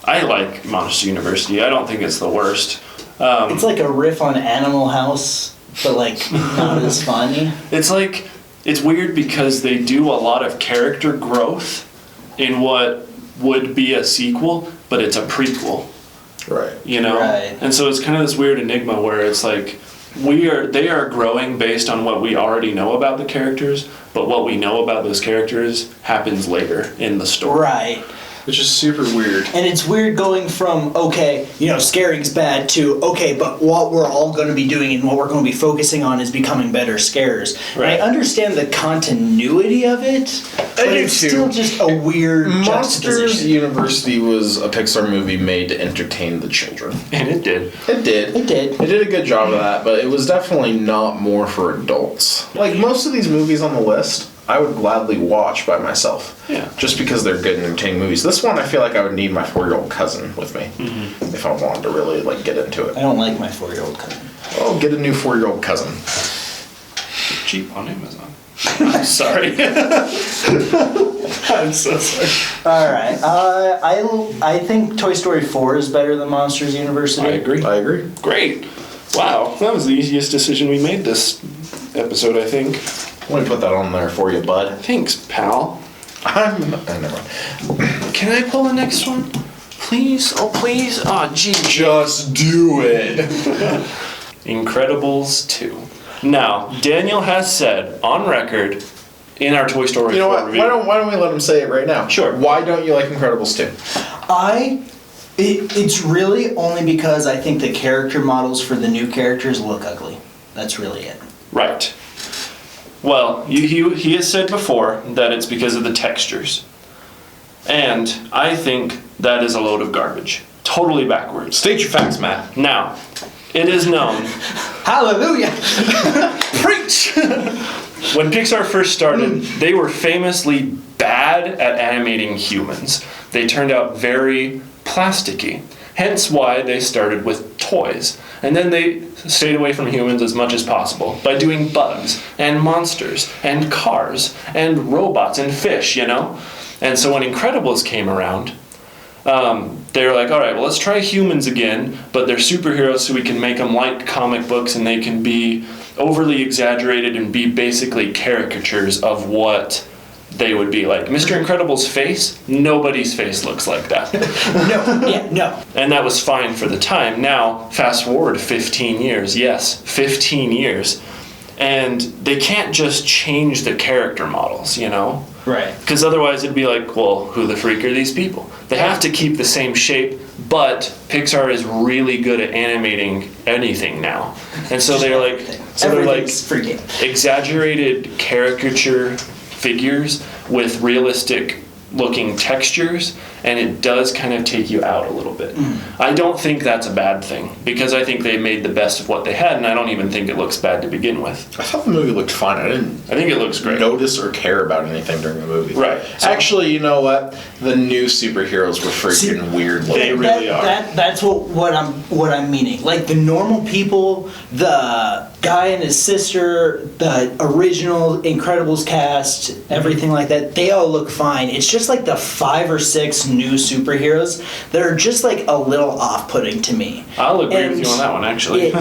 I like Monsters University. I don't think it's the worst. It's like a riff on Animal House, but like not as funny. It's like, it's weird because they do a lot of character growth in what would be a sequel, but it's a prequel. Right. You know? Right. And so it's kind of this weird enigma where it's like, they are growing based on what we already know about the characters, but what we know about those characters happens later in the story. Right. Which is super weird. And it's weird going from, okay, scaring's bad, to, okay, but what we're all going to be doing and what we're going to be focusing on is becoming better scarers. Right. And I understand the continuity of it, but it's still just a weird Monsters juxtaposition. University was a Pixar movie made to entertain the children. And it did. It did. It did. It did a good job of that, but it was definitely not more for adults. Like most of these movies on the list, I would gladly watch by myself. Yeah. Just because they're good and entertaining movies. This one, I feel like I would need my 4-year-old cousin with me if I wanted to really get into it. I don't like my 4-year-old cousin. Oh, get a new 4-year-old cousin. Cheap on Amazon. I'm sorry. I'm so sorry. All right. I think Toy Story 4 is better than Monsters University. I agree. Great. Wow. That was the easiest decision we made this episode, I think. Let me put that on there for you, bud. Thanks, pal. Never mind. Can I pull the next one? Please? Oh, please? Oh, gee. Just do it. Incredibles 2. Now, Daniel has said on record in our Toy Story 4 You know what? review. Why don't we let him say it right now? Sure. Why don't you like Incredibles 2? It's really only because I think the character models for the new characters look ugly. That's really it. Right. Well, he has said before that it's because of the textures. And I think that is a load of garbage. Totally backwards. State your facts, Matt. Now, it is known. Hallelujah! Preach! When Pixar first started, they were famously bad at animating humans. They turned out very plasticky. Hence why they started with toys. And then they stayed away from humans as much as possible by doing bugs and monsters and cars and robots and fish, And so when Incredibles came around, they were like, all right, well, let's try humans again, but they're superheroes so we can make them like comic books and they can be overly exaggerated and be basically caricatures of what they would be like. Mr. Incredible's face, nobody's face looks like that. No. And that was fine for the time. Now, fast forward 15 years. Yes, 15 years. And they can't just change the character models, Right. Because otherwise it'd be like, well, who the freak are these people? They have to keep the same shape, but Pixar is really good at animating anything now. And so they're like, freaking. exaggerated caricature figures with realistic looking textures, and it does kind of take you out a little bit. I don't think that's a bad thing, because I think they made the best of what they had, and I don't even think it looks bad to begin with. I thought the movie looked fine. I think it looks great. Notice or care about anything during the movie. Right. So- Actually, you know what? The new superheroes were freaking weird looking. They really are. That's what I'm meaning. Like the normal people, the guy and his sister, the original Incredibles cast, everything like that, they all look fine. It's just like the 5 or 6 new superheroes that are just like a little off-putting to me. I'll agree with And you on that one, actually.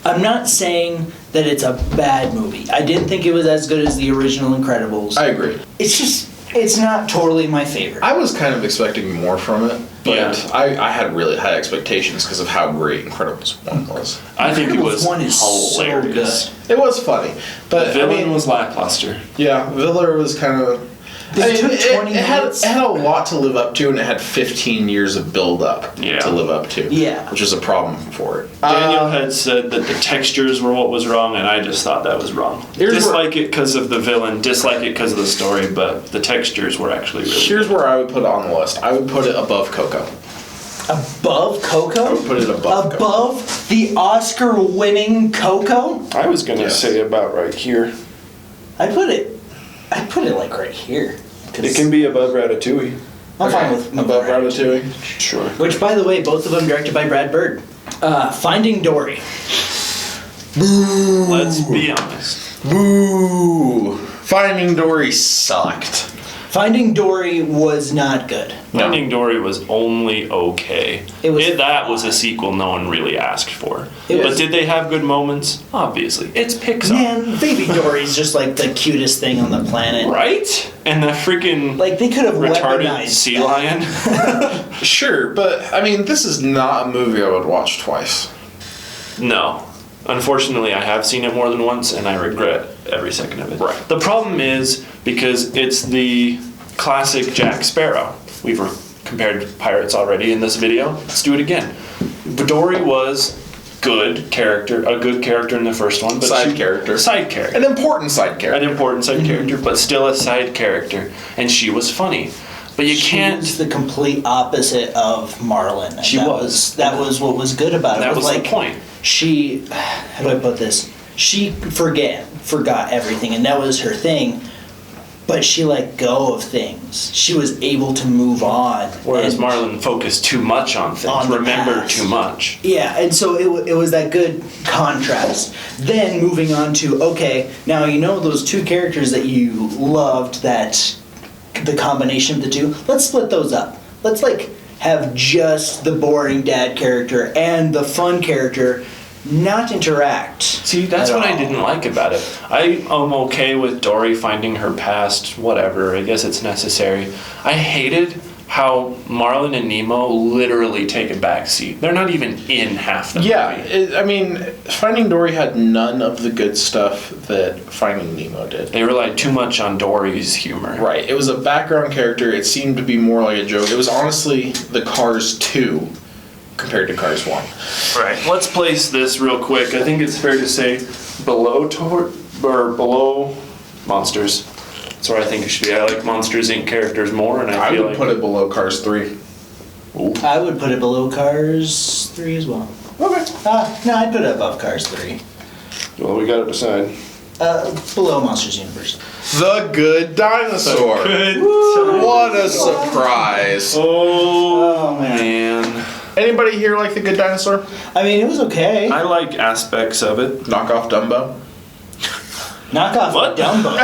I'm not saying that it's a bad movie. I didn't think it was as good as the original Incredibles. I agree. It's not totally my favorite. I was kind of expecting more from it, but Yeah. I had really high expectations because of how great Incredibles 1 was. I think it was Incredibles 1 is hilarious. so good. It was funny, but Villain was lackluster. yeah, Viller was kind of. They took 20 it had minutes. a lot to live up to, and it had 15 years of build-up Yeah. to live up to. Yeah. Which is a problem for it. Daniel had said that the textures were what was wrong, and I just thought that was wrong. Here's Dislike it because of the villain, dislike it because of the story, but the textures were actually really Here's good. where I would put it on the list. I would put it above Coco. Above Coco? I would put it above Coco. Above the Oscar-winning Coco? I was going to Yes. say about right here. I'd put it like right here. 'Cause It can be above Ratatouille. I'm fine with above Ratatouille. Sure. Which, by the way, both of them directed by Brad Bird. Finding Dory. Let's be honest. Woo! Finding Dory sucked. Finding Dory was not good. Finding Dory was only okay. That was a sequel no one really asked for. But did they have good moments? Obviously. It's Pixar. Man, Baby Dory's just like the cutest thing on the planet. Right? And the freaking Like they could have retarded weaponized sea that. lion. Sure, but I mean, this is not a movie I would watch twice. No. Unfortunately, I have seen it more than once, and I regret every second of it. Right. The problem is, because it's the classic Jack Sparrow. We've compared pirates already in this video. Let's do it again. Dory was a good character in the first one. But Side character. An important side character, but still a side character. And she was funny. But you can't... She was the complete opposite of Marlin. And that was what was good about it. That was like, the point. She... How do I put this? She forgot everything, and that was her thing. But she let go of things. She was able to move on. Whereas Marlin focused too much on things. Remember too much. Yeah, and so it was that good contrast. Then moving on to, okay, now you know those two characters that you loved, that the combination of the two, let's split those up. Let's like have just the boring dad character and the fun character not interact. See, that's what I didn't like about it. I am okay with Dory finding her past, whatever. I guess it's necessary. I hated how Marlin and Nemo literally take a back seat. They're not even in half the movie. Finding Dory had none of the good stuff that Finding Nemo did. They relied too much on Dory's humor. Right. It was a background character. It seemed to be more like a joke. It was honestly the Cars 2 compared to Cars 1. Right. Let's place this real quick. I think it's fair to say below Monsters. That's where I think it should be. I like Monsters Inc. characters more, and I feel would put it below Cars 3. Ooh. I would put it below Cars 3 as well. Okay. No, I'd put it above Cars 3. Well, we gotta decide. Below Monsters University. The Good Dinosaur. What a surprise. Oh man. Anybody here like The Good Dinosaur? I mean, it was okay. I like aspects of it. Knock off Dumbo? Knock off What? Dumbo.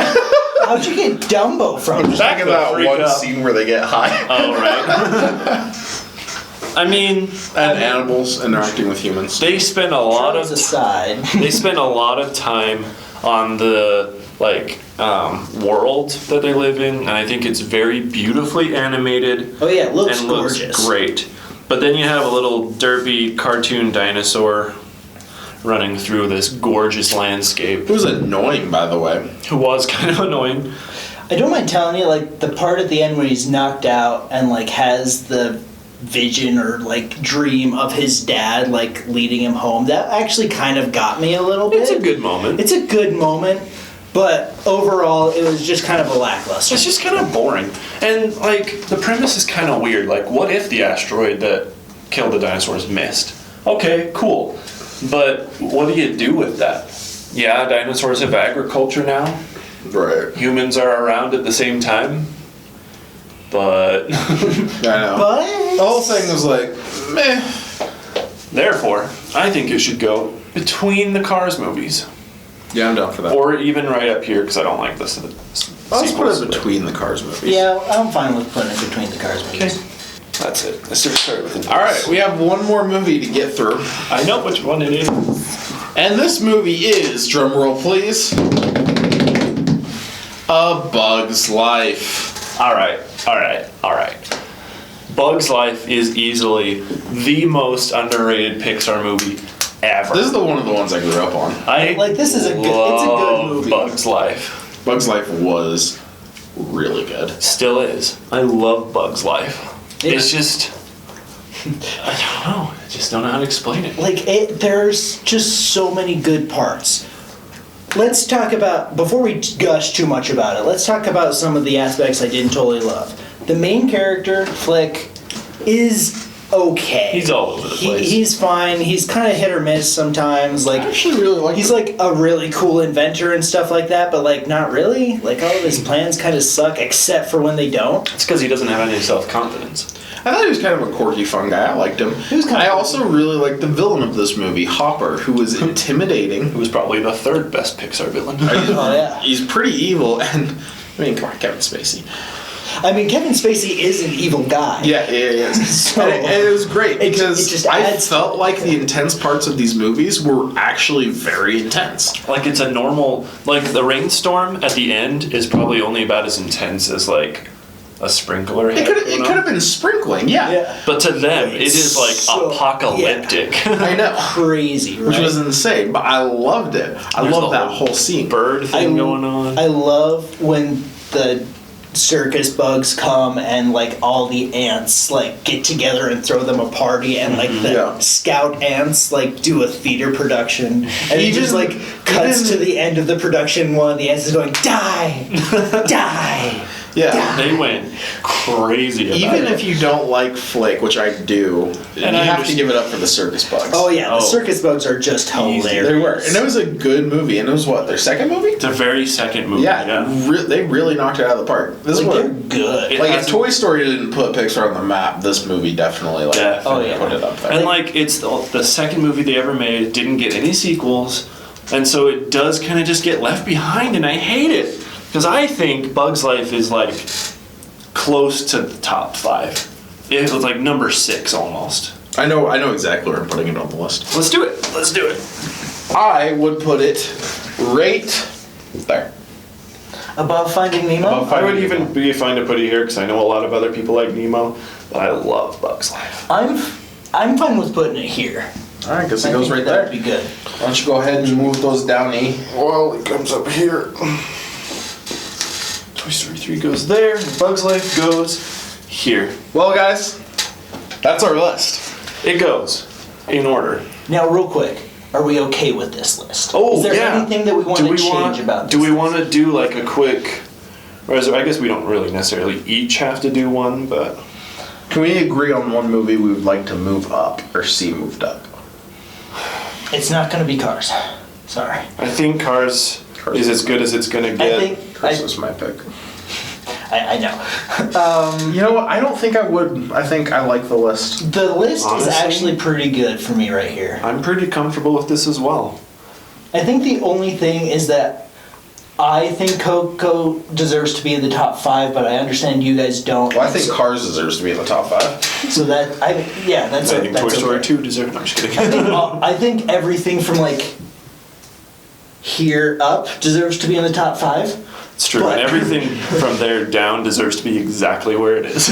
How'd you get Dumbo from? I'm just thinking about freak one out. scene where they get high. Oh, right. I mean, And animals interacting with humans. they spend a lot of aside. they spend a lot of time on the world that they live in, and I think it's very beautifully animated. Oh yeah, it looks and gorgeous. looks great. But then you have a little derpy cartoon dinosaur running through this gorgeous landscape, It was annoying, by the way. who was kind of annoying. I don't mind telling you, like, the part at the end when he's knocked out and, like, has the vision or, like, dream of his dad, like, leading him home, that actually kind of got me a little bit. It's a good moment. It's a good moment, but overall, it was just kind of a lackluster. It's just kind of boring. And, like, the premise is kind of weird. Like, what if the asteroid that killed the dinosaurs missed? Okay, cool. But what do you do with that? Yeah, dinosaurs have agriculture now. Right. Humans are around at the same time. But I know. But The whole thing was like, meh. therefore, I think it should go between the Cars movies. Yeah, I'm down for that. Or even right up here, because I don't like this. Let's put it between the Cars movies. yeah, I'm fine with putting it between the Cars movies. That's it. Let's start with it. All right, we have one more movie to get through. I know which one it is. And this movie is, drumroll please, A Bug's Life. All right. Bug's Life is easily the most underrated Pixar movie ever. This is one of the ones I grew up on. This is a good. It's a good movie. Bug's Life. Bug's Life was really good. Still is. I love Bug's Life. Yeah. It's just, I don't know. I just don't know how to explain it. There's just so many good parts. Let's talk about, before we gush too much about it, let's talk about some of the aspects I didn't totally love. The main character, Flick, is okay. He's all over the place. He's fine. He's kind of hit or miss sometimes. Like, I actually really like he's like a really cool inventor and stuff like that, but like not really. Like all of his plans kind of suck, except for when they don't. It's because he doesn't have any self-confidence. I thought he was kind of a quirky, fun guy. I liked him. I also really liked the villain of this movie, Hopper, who was intimidating. Who was probably the third best Pixar villain. Oh yeah. He's pretty evil, and I mean, come on, Kevin Spacey. I mean, Kevin Spacey is an evil guy. Yeah, he is. So, and it was great because it just I adds- felt like the intense parts of these movies were actually very intense. Like it's a normal, like the rainstorm at the end is probably only about as intense as like a sprinkler It head. could have been sprinkling, yeah. Yeah. But to them, it is like So- apocalyptic. I know. Crazy, right? Which was insane, but I loved it. I There's love the that whole scene. Bird thing going on. I love when the circus bugs come and like all the ants like get together and throw them a party, and like the Yeah. scout ants like do a theater production, and it just like cuts to the end of the production. One of the ants is going, die, die. Yeah. They went crazy about Even it. if you don't like Flick, which I do, And you I have to understand- give it up for the circus bugs. Oh yeah, the Oh. circus bugs are just hilarious. They were. And it was a good movie. And it was what, their second movie? the very second movie. Yeah. They really knocked it out of the park. This Like, one. they're good. It Like, if hasn't- Toy Story didn't put Pixar on the map, this movie definitely, like, Definitely. Oh, yeah. put it up there. And like it's the second movie they ever made, didn't get any sequels, and so it does kind of just get left behind, and I hate it because I think Bug's Life is like close to the top 5. It was like number 6 almost. I know exactly where I'm putting it on the list. Let's do it. Let's do it. I would put it right there. Above Finding Nemo. Above I would Finding even Nemo. be fine to put it here because I know a lot of other people like Nemo, but I love Bug's Life. I'm fine with putting it here. All right, guess it I goes think right that'd there. be good. Why don't you go ahead and move those down, E? Well, it comes up here. Toy Story 3 goes there. Bug's Life goes here. Well, guys, that's our list. It goes in order. Now, real quick, are we okay with this list? Oh, is there yeah. anything that we want to change about this? Do we list? want to do like a quick? Or is there, I guess we don't really necessarily each have to do one, but Can we agree on one movie we would like to move up or see moved up? It's not going to be Cars. Sorry. I think Cars is as good as it's gonna get. I think This was my pick. I know. You know what? I don't think I would. I think I like the list. The list Honestly? is actually pretty good for me right here. I'm pretty comfortable with this as well. I think the only thing is that I think Coco deserves to be in the top 5, but I understand you guys don't. Well, I think Cars deserves to be in the top 5. So that that's I think that's Toy Story okay. 2 deserves. No, I'm just kidding. I think everything from like here up deserves to be in the top 5. It's true, But- and everything from there down deserves to be exactly where it is.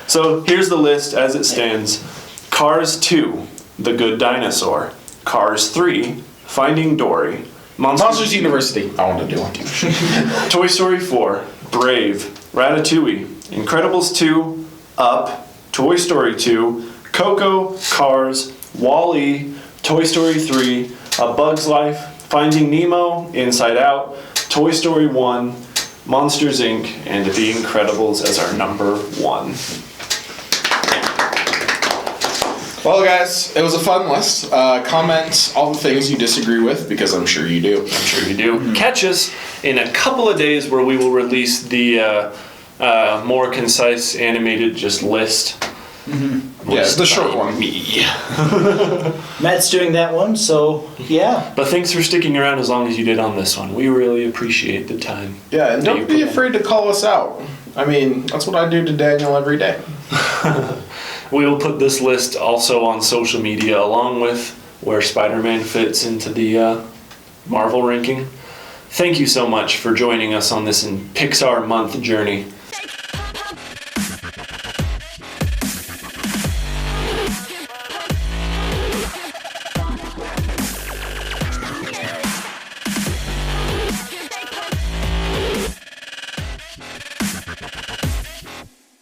So here's the list as it stands: Cars 2, The Good Dinosaur; Cars 3, Finding Dory; Monsters University. I want to do one too. Toy Story 4, Brave; Ratatouille; Incredibles 2, Up; Toy Story 2, Coco; Cars; Wall-E; Toy Story 3, A Bug's Life; Finding Nemo; Inside Out; Toy Story 1, Monsters Inc., and The Incredibles as our number 1. Well, guys, it was a fun list. Comment all the things you disagree with, because I'm sure you do. I'm sure you do. Catch us in a couple of days where we will release the more concise animated just list. Yeah, it's the short one. Me. Matt's doing that one, so yeah. But thanks for sticking around as long as you did on this one. We really appreciate the time. Yeah, and that you don't put be in. afraid to call us out. I mean, that's what I do to Daniel every day. We will put this list also on social media along with where Spider-Man fits into the Marvel ranking. Thank you so much for joining us on this Pixar month journey.